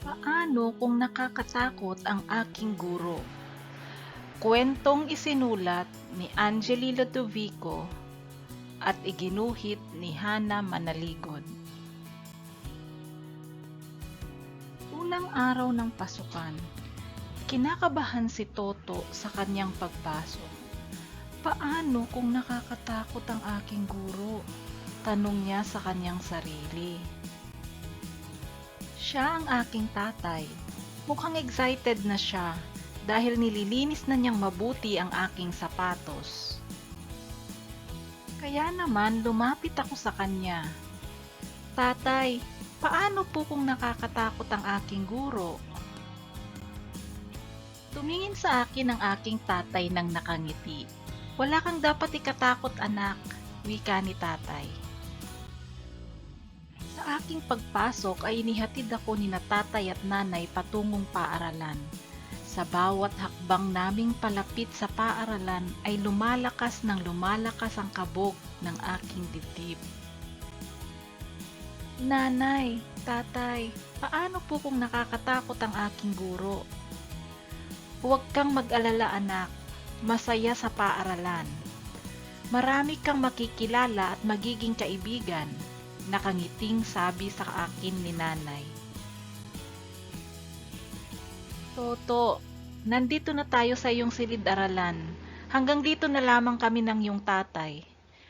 Paano kung nakakatakot ang aking guro? Kwentong isinulat ni Angeli Lodovico at iginuhit ni Hana Manaligod. Unang araw ng pasukan, kinakabahan si Toto sa kanyang pagpasok. Paano kung nakakatakot ang aking guro? Tanong niya sa kanyang sarili. Siya ang aking tatay. Mukhang excited na siya dahil nililinis na niyang mabuti ang aking sapatos. Kaya naman lumapit ako sa kanya. Tatay, paano po kung nakakatakot ang aking guro? Tumingin sa akin ang aking tatay nang nakangiti. Wala kang dapat ikatakot, anak, wika ni tatay. Sa aking pagpasok ay inihatid ako ni tatay at nanay patungong paaralan. Sa bawat hakbang naming palapit sa paaralan ay lumalakas ng lumalakas ang kabog ng aking dibdib. Nanay, tatay, paano po kung nakakatakot ang aking guro? Huwag kang mag-alala, anak, masaya sa paaralan. Marami kang makikilala at magiging kaibigan, nakangiting sabi sa akin ni nanay. Toto, nandito na tayo sa iyong silid-aralan. Hanggang dito na lamang kami ng iyong tatay.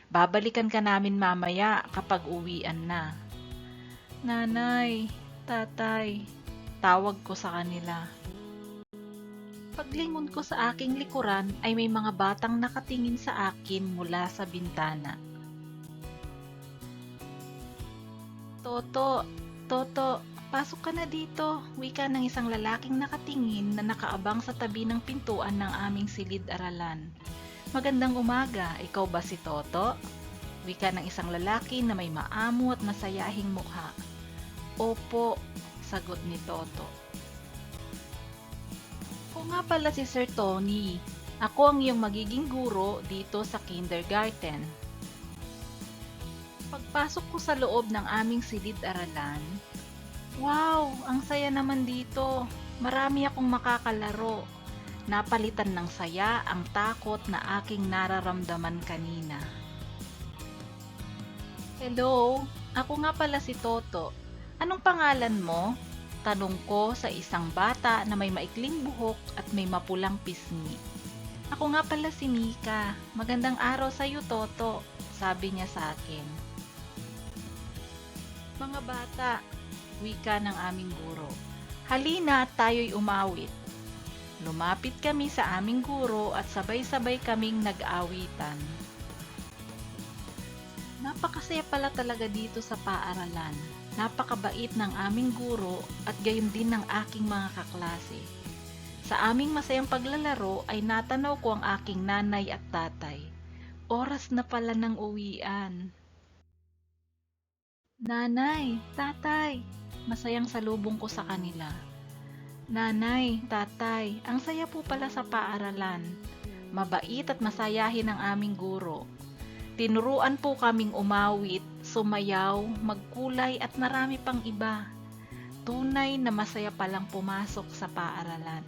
Babalikan ka namin mamaya kapag uwian na. Nanay, tatay, tawag ko sa kanila. Paglingon ko sa aking likuran ay may mga batang nakatingin sa akin mula sa bintana. Toto, Toto, pasok ka na dito, wika ng isang lalaking nakatingin na nakaabang sa tabi ng pintuan ng aming silid-aralan. Magandang umaga, ikaw ba si Toto? Wika ng isang lalaki na may maamo at masayahing mukha. Opo, sagot ni Toto. Ako nga pala si Sir Tony. Ako ang iyong magiging guro dito sa kindergarten. Pagpasok ko sa loob ng aming silid-aralan, wow, ang saya naman dito. Marami akong makakalaro. Napalitan ng saya ang takot na aking nararamdaman kanina. Hello, ako nga pala si Toto. Anong pangalan mo? Tanong ko sa isang bata na may maikling buhok at may mapulang pisngi. Ako nga pala si Mika. Magandang araw sa iyo, Toto, sabi niya sa akin. Mga bata, wika ng aming guro. Halina at tayo'y umawit. Lumapit kami sa aming guro at sabay-sabay kaming nag-awitan. Napakasaya pala talaga dito sa paaralan. Napakabait ng aming guro at gayon din ng aking mga kaklase. Sa aming masayang paglalaro ay natanaw ko ang aking nanay at tatay. Oras na pala ng uwian. Nanay, tatay, masayang salubong ko sa kanila. Nanay, tatay, ang saya po pala sa paaralan. Mabait at masayahin ang aming guro. Tinuruan po kaming umawit, sumayaw, magkulay at marami pang iba. Tunay na masaya palang pumasok sa paaralan.